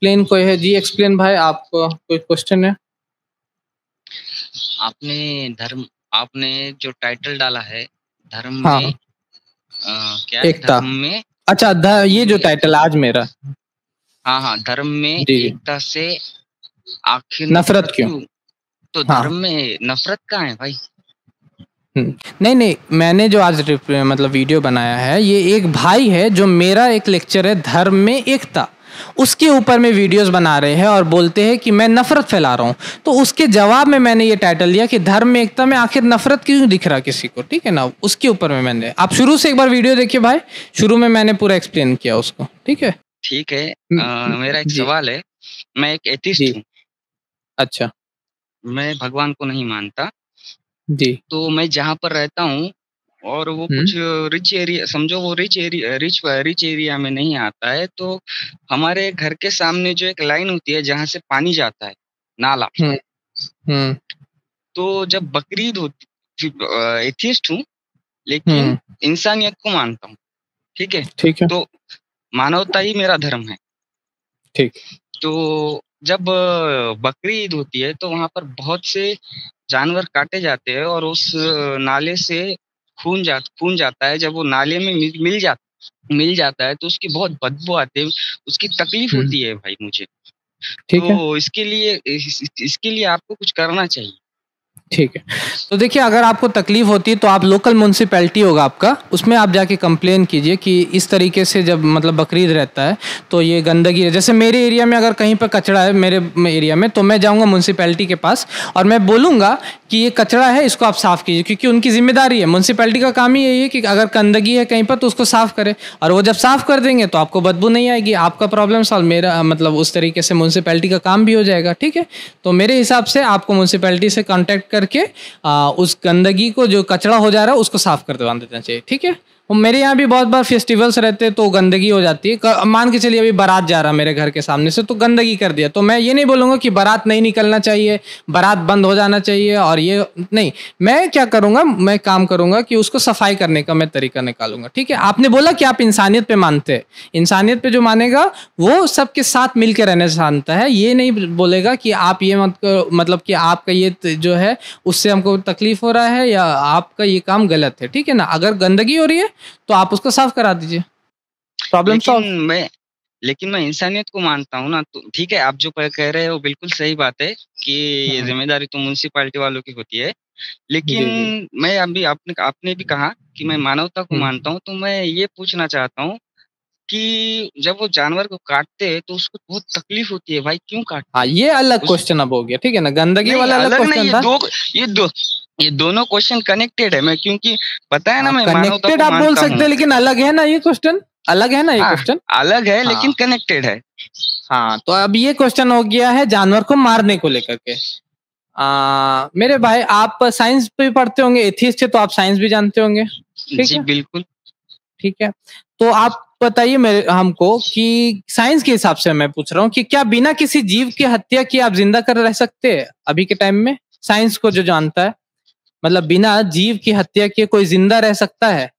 Explain कोई है जी? Explain भाई, आप कोई क्वेश्चन है? आपने जो टाइटल डाला है धर्म हाँ में, क्या है एकता। धर्म में? अच्छा ये जो टाइटल आज मेरा। हाँ हाँ, धर्म में जी जी। एकता से आखिर नफरत नफरत क्यों? क्यों? तो हाँ। धर्म में नफरत कहाँ है भाई? नहीं नहीं, मैंने जो आज मतलब वीडियो बनाया है, ये एक भाई है जो मेरा एक लेक्चर है धर्म में एकता, उसके ऊपर में वीडियोस बना रहे हैं और बोलते हैं कि मैं नफरत फैला रहा हूँ। तो उसके जवाब में मैंने ये टाइटल दिया कि धर्म में एकता में आखिर नफरत क्यों दिख रहा किसी को, ठीक है ना? उसके ऊपर में मैंने, आप शुरू से एक बार वीडियो देखिए भाई, शुरू में मैंने पूरा एक्सप्लेन किया उसको, ठीक है? ठीक है। मेरा एक जी सवाल है। मैं एक एथिस्ट जी। हूँ। अच्छा। मैं भगवान को नहीं मानता। जी। तो मैं जहाँ पर रहता हूँ और वो हम्म कुछ रिच एरिया, समझो वो रिच एरिया में नहीं आता है, तो हमारे घर के सामने जो एक लाइन होती है जहाँ से पानी जाता है, नाला। हम्म हम्म तो जब बकरीद होती, एथिस्ट हूँ लेकिन हम्म। इंसानियत को मानता हूँ। ठीक है। ठीक है। तो मानवता ही मेरा धर्म है। ठीक। तो जब बकरीद होती है तो वहां पर बहुत से जानवर काटे जाते हैं और उस नाले से खून जाता है। जब वो नाले में मिल जाता है तो उसकी बहुत बदबू आती है। उसकी तकलीफ हम्म। होती है भाई मुझे। ठीक है। तो इसके लिए आपको कुछ करना चाहिए। ठीक है। तो देखिए, अगर आपको तकलीफ होती है तो आप लोकल म्यूनसिपैलिटी होगा आपका, उसमें आप जाके कंप्लेन कीजिए कि इस तरीके से जब मतलब बकरीद रहता है तो ये गंदगी है। जैसे मेरे एरिया में अगर कहीं पर कचरा है मेरे एरिया में, तो मैं जाऊंगा म्यूनसिपैलिटी के पास और मैं बोलूंगा कि ये कचरा है, इसको आप साफ कीजिए, क्योंकि उनकी जिम्मेदारी है। म्यूनसिपैलिटी का काम ही यही है कि अगर गंदगी है कहीं पर तो उसको साफ करे, और वो जब साफ कर देंगे तो आपको बदबू नहीं आएगी, आपका प्रॉब्लम सॉल्व। मेरा मतलब उस तरीके से म्यूनसिपैलिटी का काम भी हो जाएगा, ठीक है? तो मेरे हिसाब से आपको म्यूनसिपैलिटी से कांटेक्ट करके उस गंदगी को, जो कचरा हो जा रहा है, उसको साफ कर दवा देना चाहिए, ठीक है? और मेरे यहाँ भी बहुत बार फेस्टिवल्स रहते हैं तो गंदगी हो जाती है। मान के चलिए अभी बारात जा रहा है मेरे घर के सामने से, तो गंदगी कर दिया, तो मैं ये नहीं बोलूँगा कि बारात नहीं निकलना चाहिए, बारात बंद हो जाना चाहिए, और ये नहीं। मैं क्या करूँगा, मैं काम करूँगा कि उसको सफाई करने का मैं तरीका निकालूंगा, ठीक है? आपने बोला कि आप इंसानियत पे मानते हैं, इंसानियत पे जो मानेगा वो सबके साथ मिलकर रहने से मानता है। ये नहीं बोलेगा कि आप ये मत करो, मतलब कि आपका ये जो है उससे हमको तकलीफ हो रहा है या आपका ये काम गलत है, ठीक है ना? अगर गंदगी हो रही है तो आप उसको साफ करा दीजिए, प्रॉब्लम लेकिन सॉल्व। मैं लेकिन मैं इंसानियत को मानता हूँ ना। तो ठीक है, आप जो कह रहे हो वो बिल्कुल सही बात है कि ये जिम्मेदारी तो म्यूनसिपालिटी वालों की होती है। लेकिन जी जी। मैं अभी आपने आपने भी कहा कि मैं मानवता को मानता हूँ, तो मैं ये पूछना चाहता हूँ कि जब वो जानवर को काटते हैं तो उसको बहुत तकलीफ होती है भाई, क्यों काटते हाँ, हैं? ये अलग उस क्वेश्चन अब हो गया, ठीक है ना? गंदगी नहीं, वाला अलग अलग नहीं, क्वेश्चन था। ये दो ये दोनों क्वेश्चन कनेक्टेड है। मैं क्योंकि पता है ना, हाँ, मैं मानवता कनेक्टेड को आप बोल मानता हूँ। सकते हैं, लेकिन अलग है ना ये क्वेश्चन, अलग है ना ये हाँ, क्वेश्चन। अलग है लेकिन हाँ। कनेक्टेड है। हाँ, तो अब ये क्वेश्चन हो गया है जानवर को मारने को लेकर के। मेरे भाई, आप साइंस भी पढ़ते होंगे, एथिस्ट है तो आप साइंस भी जानते होंगे, ठीक जी है? बिल्कुल। ठीक है। तो आप बताइए मेरे हमको कि साइंस के हिसाब से मैं पूछ रहा हूँ कि क्या बिना किसी जीव की हत्या किए आप जिंदा कर रह सकते हैं अभी के टाइम में? साइंस को जो जानता है, मतलब बिना जीव की हत्या किए कोई जिंदा रह सकता है?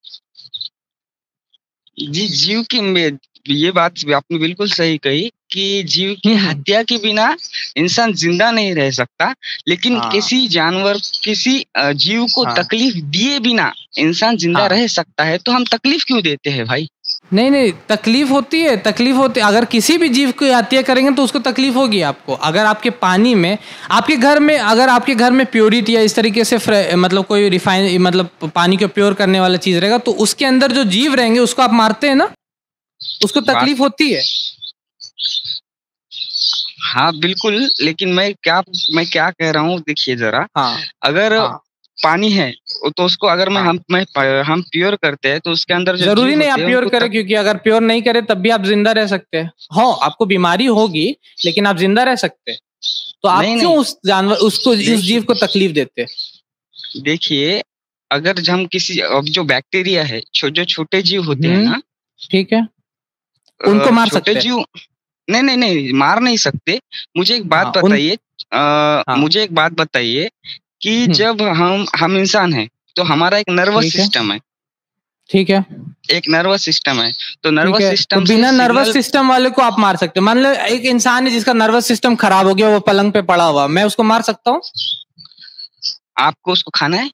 जी, जीव की ये बात भी आपने बिल्कुल सही कही कि जीव की हम्म। हत्या के बिना इंसान जिंदा नहीं रह सकता। लेकिन हाँ किसी जीव को हाँ तकलीफ दिए बिना इंसान जिंदा हाँ। रह सकता है, तो हम तकलीफ क्यों देते हैं भाई? नहीं नहीं, तकलीफ होती है, तकलीफ होती है। अगर किसी भी जीव की हत्या करेंगे तो उसको तकलीफ होगी आपको। अगर आपके पानी में, आपके घर में, अगर आपके घर में प्योरिटी या इस तरीके से मतलब कोई रिफाइन, मतलब पानी को प्योर करने वाला चीज रहेगा, तो उसके अंदर जो जीव रहेंगे उसको आप मारते हैं ना, उसको बात तकलीफ होती है। हाँ बिल्कुल। लेकिन मैं क्या कह रहा हूँ, देखिए जरा। हाँ अगर हाँ। पानी है तो उसको अगर मैं हाँ, हम प्योर करते हैं तो उसके अंदर जो जरूरी जीव नहीं आप होते हैं प्योर उनको करें, क्योंकि अगर प्योर नहीं करें तब भी आप जिंदा रह सकते हैं। हाँ, आपको बीमारी होगी लेकिन आप जिंदा रह सकते हैं। तो आप नहीं क्यों नहीं, उस जानवर, उसको, उस देखिए जीव को तकलीफ देते हैं? देखिए, अगर हम किसी अब जो बैक्टीरिया है, जो छोटे जीव होते हैं ना, ठीक है, उनको मार छोटे सकते हैं। जीव। नहीं नहीं नहीं, मार नहीं सकते। मुझे एक बात हाँ उन। बताइए। हाँ। मुझे एक बात बताइए कि हम्म। जब हम इंसान हैं तो हमारा एक नर्वस ठीक है। सिस्टम है। ठीक है। एक नर्वस सिस्टम है, तो ठीक नर्वस है, तो सिस्टम से बिना नर्वस सिग्नल। सिस्टम वाले को आप मार सकते हो। मान लो एक इंसान है जिसका नर्वस सिस्टम खराब हो गया, वो पलंग पे पड़ा हुआ, मैं उसको मार सकता हूँ? आपको उसको खाना है?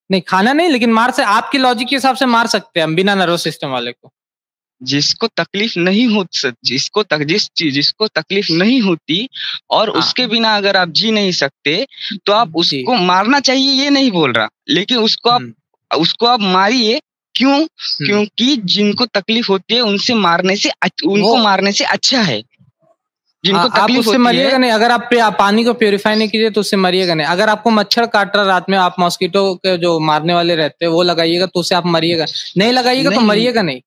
नहीं, खाना नहीं, लेकिन मार से आपके लॉजिक के हिसाब से मार सकते हैं हम बिना नर्वस सिस्टम वाले को। जिसको तकलीफ नहीं हो, जिसको तकलीफ नहीं होती और हाँ उसके बिना अगर आप जी नहीं सकते, तो आप जी। उसको मारना चाहिए, ये नहीं बोल रहा, लेकिन हम्म उसको आप मारिए। क्यों? हम्म। क्योंकि जिनको तकलीफ होती है उनसे मारने से वो उनको मारने से अच्छा है। जिनको आप तकलीफ उससे होती है। मरिएगा नहीं। अगर आप पानी को प्योरीफाई नहीं कीजिए तो उससे मरिएगा नहीं। अगर आपको मच्छर काट रहा रात में, आप मॉस्किटो के जो मारने वाले रहते हैं वो लगाइएगा, तो उससे आप मरिएगा। नहीं लगाइएगा तो नहीं, मरिएगा नहीं।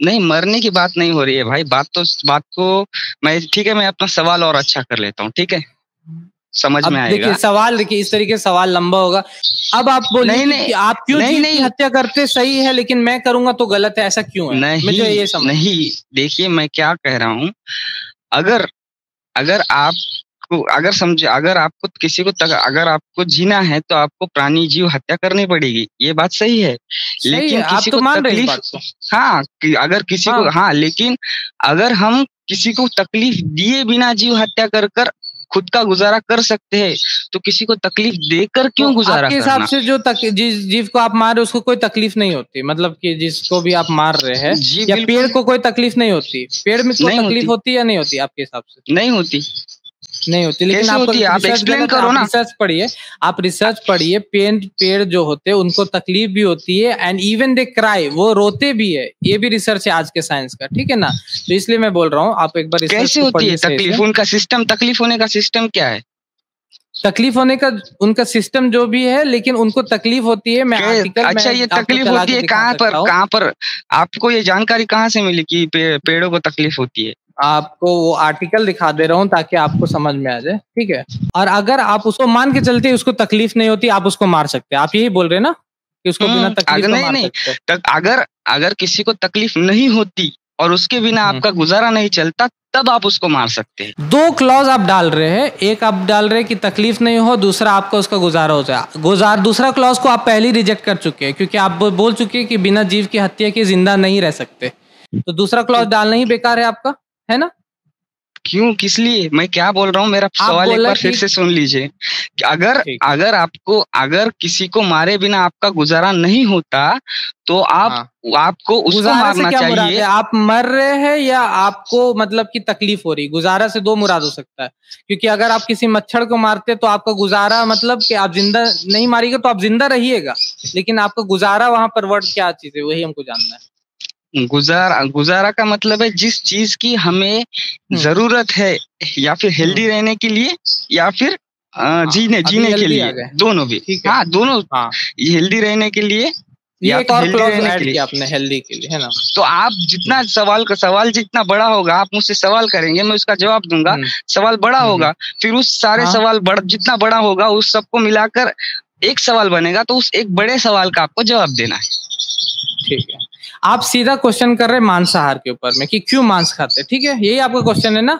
नहीं मरने की बात नहीं हो रही है भाई। बात को मैं, ठीक है, मैं अपना सवाल और अच्छा कर लेता हूँ, ठीक है, समझ में अब देखिए आएगा। सवाल, देखिए इस तरीके से सवाल लंबा होगा। अब आप बोलिए नहीं कि नहीं आप क्यों नहीं जीव की नहीं हत्या करते सही है, लेकिन मैं करूंगा तो गलत है, ऐसा क्यों है? मुझे नहीं ये समझ। नहीं, देखिए मैं क्या कह रहा हूँ। अगर अगर आपको, अगर समझे, अगर आपको किसी को अगर आपको जीना है तो आपको प्राणी जीव हत्या करनी पड़ेगी, ये बात सही है। सही है, लेकिन आप किसी तो को मान रहे हैं इस तकलीफ, बात को। हाँ अगर किसी को, हाँ, हाँ लेकिन अगर हम किसी को तकलीफ दिए बिना जीव हत्या कर कर खुद का गुजारा कर सकते हैं, तो किसी को तकलीफ देकर तो क्यों गुजारा आपके हिसाब करना? से जो जिस जीव को आप मार रहे हो उसको कोई तकलीफ नहीं होती, मतलब कि जिसको भी आप मार रहे हैं, जी या पेड़ बिल्कुल को कोई तकलीफ नहीं होती? पेड़ में को नहीं तकलीफ होती। होती है या नहीं होती आपके हिसाब से? नहीं होती। नहीं होती, लेकिन कैसे आपका होती है? आप रिसर्च एक्सप्लेन गलत है। करो आप ना। रिसर्च पढ़िए। आप रिसर्च पढ़िए। पेड़ पेड़ जो होते हैं उनको तकलीफ भी होती है, एंड इवन दे क्राई, वो रोते भी है। ये भी रिसर्च है आज के साइंस का, ठीक है ना? तो इसलिए मैं बोल रहा हूँ आप एक बार रिसर्च कैसे को होती है पढ़िए सही तकलीफ? से। उनका सिस्टम, तकलीफ होने का सिस्टम क्या है? तकलीफ होने का उनका सिस्टम जो भी है, लेकिन उनको तकलीफ होती है। मैं आर्टिकल अच्छा, मैं ये आपको तकलीफ चला होती के है दिखा कहाँ पर, सकता हूँ। कहाँ पर? आपको ये जानकारी कहाँ से मिली कि पेड़ों को तकलीफ होती है? आपको वो आर्टिकल दिखा दे रहा हूँ ताकि आपको समझ में आ जाए, ठीक है? और अगर आप उसको मान के चलते उसको तकलीफ नहीं होती, आप उसको मार सकते हैं। आप यही बोल रहे हैं ना कि उसको बिना तकलीफ अगर तो नहीं मार नहीं, सकते हैं? अगर अगर किसी को तकलीफ नहीं होती और उसके बिना हम्म। आपका गुजारा नहीं चलता, तब आप उसको मार सकते हैं। दो क्लॉज आप डाल रहे हैं। एक आप डाल रहे हैं कि तकलीफ नहीं हो, दूसरा आपका उसका गुजारा हो जाए। दूसरा क्लॉज को आप पहले ही रिजेक्ट कर चुके हैं, क्योंकि आप बोल चुके हैं कि बिना जीव की हत्या के जिंदा नहीं रह सकते। तो दूसरा क्लॉज तो डालना ही बेकार है आपका, है ना? क्यों, किस लिए? मैं क्या बोल रहा हूँ, मेरा आप सवाल एक बोला बार फिर कि से सुन लीजिए कि अगर ठीक। अगर आपको, अगर किसी को मारे बिना आपका गुजारा नहीं होता, तो हाँ, आपको उसको गुजारा से मारना क्या मुराद है? चाहिए। आप मर रहे हैं या आपको मतलब की तकलीफ हो रही? गुजारा से दो मुराद हो सकता है, क्योंकि अगर आप किसी मच्छर को मारते तो आपका गुजारा मतलब कि आप जिंदा नहीं मारिएगा तो आप जिंदा रहिएगा, लेकिन आपका गुजारा वहां पर वर्ड क्या चीज है, वही हमको जानना है। गुजारा, गुजारा का मतलब है जिस चीज की हमें हम्म जरूरत है, या फिर हम्म। हेल्दी रहने के लिए, या फिर हाँ, जीने अभी जीने के हेल्दी आ लिए, गए। दोनों भी। ठीक है। हाँ दोनों, हाँ, हेल्दी रहने के लिए ये या एक तो और हेल्दी क्लॉज रहने के ऐड लिए। किया आपने हेल्दी के लिए, है ना? तो आप जितना सवाल जितना बड़ा होगा, आप मुझसे सवाल करेंगे, मैं उसका जवाब दूंगा। हम्म सवाल बड़ा हम्म। होगा, फिर उस सारे हाँ, सवाल जितना बड़ा होगा उस सबको मिलाकर एक सवाल बनेगा, तो उस एक बड़े सवाल का आपको जवाब देना है। ठीक है। आप सीधा क्वेश्चन कर रहे हैं मांसाहार के ऊपर में कि क्यों मांस खाते हैं, ठीक है? यही आपका क्वेश्चन है ना?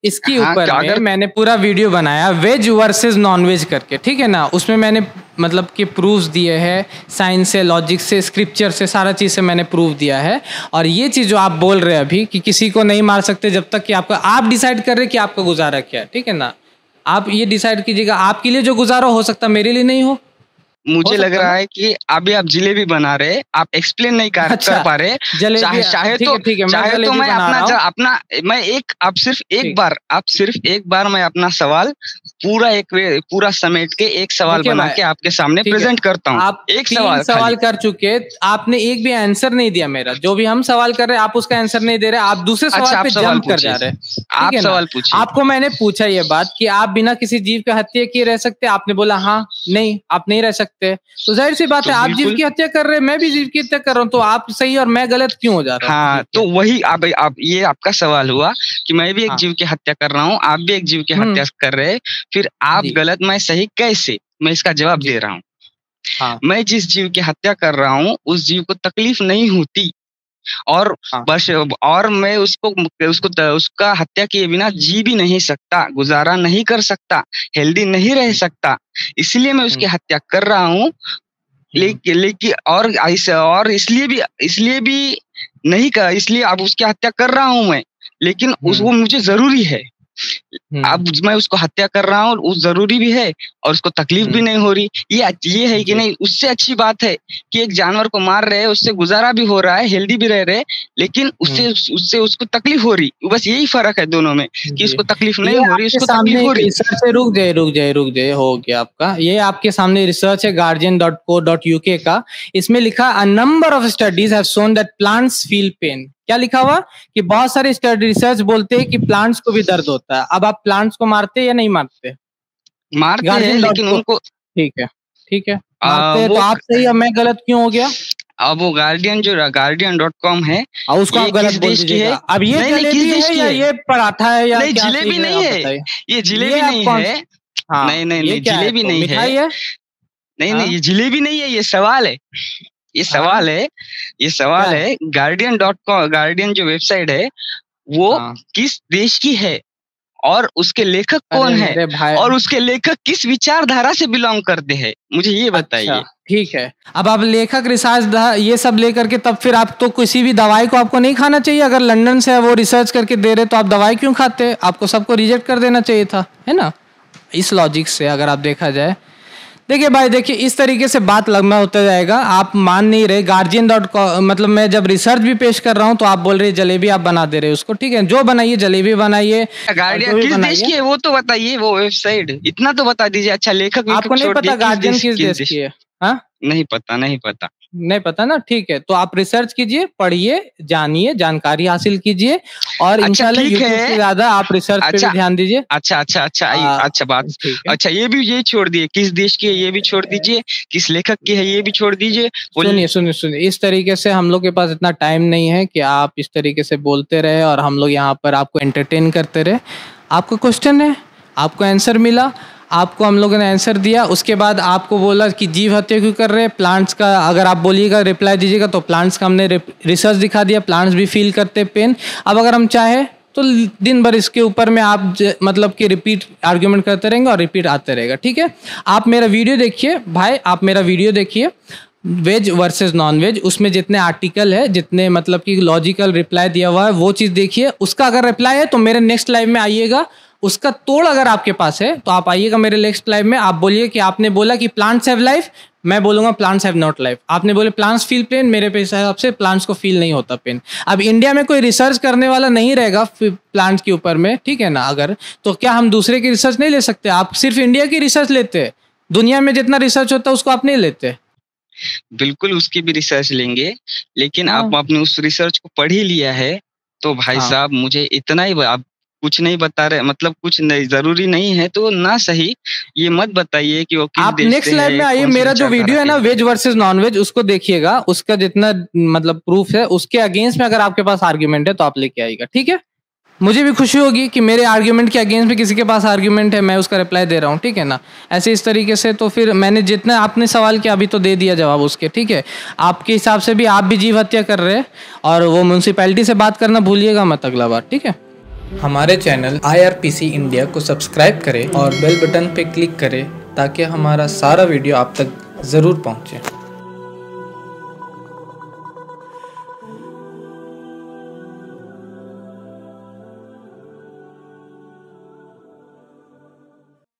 इसके हाँ, ऊपर में अगर मैंने पूरा वीडियो बनाया वेज वर्सेस नॉन वेज करके, ठीक है ना? उसमें मैंने मतलब कि प्रूफ्स दिए हैं, साइंस से, लॉजिक से, स्क्रिप्चर से, सारा चीज़ से मैंने प्रूफ दिया है। और ये चीज़ जो आप बोल रहे हैं अभी कि किसी को नहीं मार सकते जब तक कि आपका, आप डिसाइड कर रहे हैं कि आपका गुजारा क्या है, ठीक है ना? आप ये डिसाइड कीजिएगा, आपके लिए जो गुजारा हो सकता मेरे लिए नहीं हो मुझे लग सकता रहा ना? है कि अभी आप जिलेबी बना रहे, आप एक्सप्लेन नहीं कर अच्छा, पा रहे। जलेबी। चाहे ठीक तो, है ठीक है, मैं जलेबी मैं बना अपना रहा हूँ। अपना, मैं एक, ठीक। आप सिर्फ एक बार मैं अपना सवाल पूरा समेट के एक सवाल देखिए बना भाई, के आपके सामने ठीक है, प्रेजेंट करता हूँ। आप एक 3 सवाल सवाल खाली। कर चुके, आपने एक भी आंसर नहीं दिया मेरा। जो भी हम सवाल कर रहे हैं आप उसका आंसर नहीं दे रहे, आप दूसरे सवाल अच्छा, आप पे सवाल जंप कर जा रहे पूछिए, हैं, ठीक आप है ना? सवाल पूछिए। आपको मैंने पूछा ये बात कि आप बिना किसी जीव की हत्या किए रह सकते, आपने बोला हाँ, नहीं आप नहीं रह सकते। तो जाहिर सी बात तो है, आप जीव बिल्कुल, की हत्या कर रहे हैं, मैं भी जीव की हत्या कर रहा हूँ, तो आप सही और मैं गलत क्यों हो जा रहा हूँ? हाँ जीव की तो हत्या। वही, आप ये आपका सवाल हुआ कि मैं भी एक हाँ। जीव की हत्या कर रहा हूँ, आप भी एक जीव की हत्या कर रहे हैं, फिर आप जी गलत मैं सही कैसे? मैं इसका जवाब जी। दे रहा हूँ। हाँ मैं जिस जीव की हत्या कर रहा हूँ उस जीव को तकलीफ नहीं होती, और हाँ। बस, और मैं उसका हत्या किए बिना जी भी नहीं सकता, गुजारा नहीं कर सकता, हेल्दी नहीं रह सकता, इसलिए मैं उसकी हत्या कर रहा हूँ। लेकिन और इसलिए भी नहीं कर, इसलिए अब उसकी हत्या कर रहा हूँ मैं, लेकिन वो मुझे जरूरी है। अब मैं उसको हत्या कर रहा हूँ, वो जरूरी भी है और उसको तकलीफ भी नहीं हो रही। ये है कि नहीं, उससे अच्छी बात है कि एक जानवर को मार रहे हैं, उससे गुजारा भी हो रहा है, हेल्दी भी रह रहे, लेकिन उससे उसको तकलीफ हो रही। बस यही फर्क है दोनों में कि उसको तकलीफ नहीं हो रही, उसको तकलीफ हो रही। रिसर्च से रुक जाए हो गया आपका। ये आपके सामने रिसर्च है guardian.co.uk का। इसमें लिखा a number of studies have shown that plants feel pain. क्या लिखा हुआ कि बहुत सारे स्टडी रिसर्च बोलते हैं कि प्लांट्स को भी दर्द होता है। अब आप प्लांट्स को मारते हैं या नहीं मारते? मारते हैं, लेकिन उनको ठीक है मारते हैं तो आप सही, अब मैं गलत क्यों हो गया? अब वो guardian.com है, उसको आप गलत बोल दीजिएगा। अब ये जलेबी है या ये पराठा है या नहीं? जलेबी नहीं है, ये जलेबी नहीं है। नहीं, जलेबी नहीं है। नहीं, ये जलेबी नहीं है, ये सवाल है। ये सवाल है। guardian जो वेबसाइट है वो किस देश की है और उसके लेखक कौन है और उसके लेखक किस विचारधारा से बिलोंग करते हैं, मुझे ये बताइए। ठीक है, अब आप लेखक रिसर्च ये सब लेकर के तब फिर आप तो किसी भी दवाई को आपको नहीं खाना चाहिए। अगर लंदन से वो रिसर्च करके दे रहे तो आप दवाई क्यों खाते? आपको सबको रिजेक्ट कर देना चाहिए था, है ना? इस लॉजिक से अगर आप देखा जाए, देखिए भाई, देखिए इस तरीके से बात लंबा होता जाएगा। आप मान नहीं रहे। guardian.com मतलब मैं जब रिसर्च भी पेश कर रहा हूँ तो आप बोल रहे जलेबी आप बना दे रहे हो उसको। ठीक है, जो बनाइए, जलेबी बनाइए। गार्डियन किस देश की है वो तो बताइए, वो वेबसाइट इतना तो बता दीजिए। अच्छा, लेखक आपको नहीं पता गार्डियन किस देश की है? हाँ, नहीं पता ना। ठीक है, तो आप रिसर्च कीजिए, पढ़िए, जानिए, जानकारी हासिल कीजिए और इंशाल्लाह यूट्यूब से ज्यादा आप रिसर्च पे भी ध्यान दीजिए। अच्छा, ये छोड़ दिए, किस देश की है ये भी छोड़ दीजिए, किस लेखक की है ये भी छोड़ दीजिए। सुनिए, इस तरीके से हम लोग के पास इतना टाइम नहीं है कि आप इस तरीके से बोलते रहे और हम लोग यहाँ पर आपको एंटरटेन करते रहे। आपको क्वेश्चन है, आपको आंसर मिला, आपको हम लोगों ने आंसर दिया, उसके बाद आपको बोला कि जीव हत्या क्यों कर रहे हैं। प्लांट्स का अगर आप बोलिएगा, रिप्लाई दीजिएगा तो प्लांट्स का हमने रिसर्च दिखा दिया, प्लांट्स भी फील करते हैं पेन। अब अगर हम चाहे तो दिन भर इसके ऊपर में आप मतलब कि रिपीट आर्ग्यूमेंट करते रहेंगे और रिपीट आते रहेगा। ठीक है, आप मेरा वीडियो देखिए भाई, आप मेरा वीडियो देखिए वेज वर्सेस नॉन वेज, उसमें जितने आर्टिकल है, जितने मतलब कि लॉजिकल रिप्लाई दिया हुआ है वो चीज़ देखिए। उसका अगर रिप्लाई है तो मेरे नेक्स्ट लाइव में आइएगा। उसका तोड़ अगर आपके पास है तो आप आइएगा मेरे नेक्स्ट लाइव में। आप बोलिए कि आपने बोला कि प्लांट्स हैव लाइफ, मैं बोलूंगा प्लांट्स हैव नॉट लाइफ। आपने बोले प्लांट्स फील पेन, मेरे हिसाब से प्लांट्स को फील नहीं होता पेन। अब इंडिया में कोई रिसर्च करने वाला नहीं रहेगा प्लांट्स के ऊपर में, ठीक है ना? अगर तो क्या हम दूसरे की रिसर्च नहीं ले सकते? आप सिर्फ इंडिया की रिसर्च लेते हैं, दुनिया में जितना रिसर्च होता है उसको आप नहीं लेते। बिल्कुल उसकी भी रिसर्च लेंगे, लेकिन आप आपने उस रिसर्च को पढ़ ही लिया है तो भाई साहब मुझे इतना ही, आप कुछ नहीं बता रहे, मतलब कुछ नहीं, जरूरी नहीं है तो ना सही ये मत बताइए कि वो किस आप देश नेक्स्ट से लाइव में आइए। मेरा जो वीडियो है ना वेज वर्सेस नॉन वेज, उसको देखिएगा, उसका जितना मतलब प्रूफ है उसके अगेंस्ट में अगर आपके पास आर्ग्यूमेंट है तो आप लेके आइएगा। ठीक है, मुझे भी खुशी होगी कि मेरे आर्ग्यूमेंट के अगेंस्ट में किसी के पास आर्ग्यूमेंट है, मैं उसका रिप्लाई दे रहा हूँ। ठीक है ना? ऐसे इस तरीके से तो फिर मैंने जितना आपने सवाल किया अभी तो दे दिया जवाब उसके। ठीक है, आपके हिसाब से भी आप भी जीव हत्या कर रहे हैं और वो म्यूनसिपैलिटी से बात करना भूलिएगा मत अगला बार। ठीक है, हमारे चैनल IRPC इंडिया को सब्सक्राइब करें और बेल बटन पे क्लिक करें ताकि हमारा सारा वीडियो आप तक ज़रूर पहुँचे।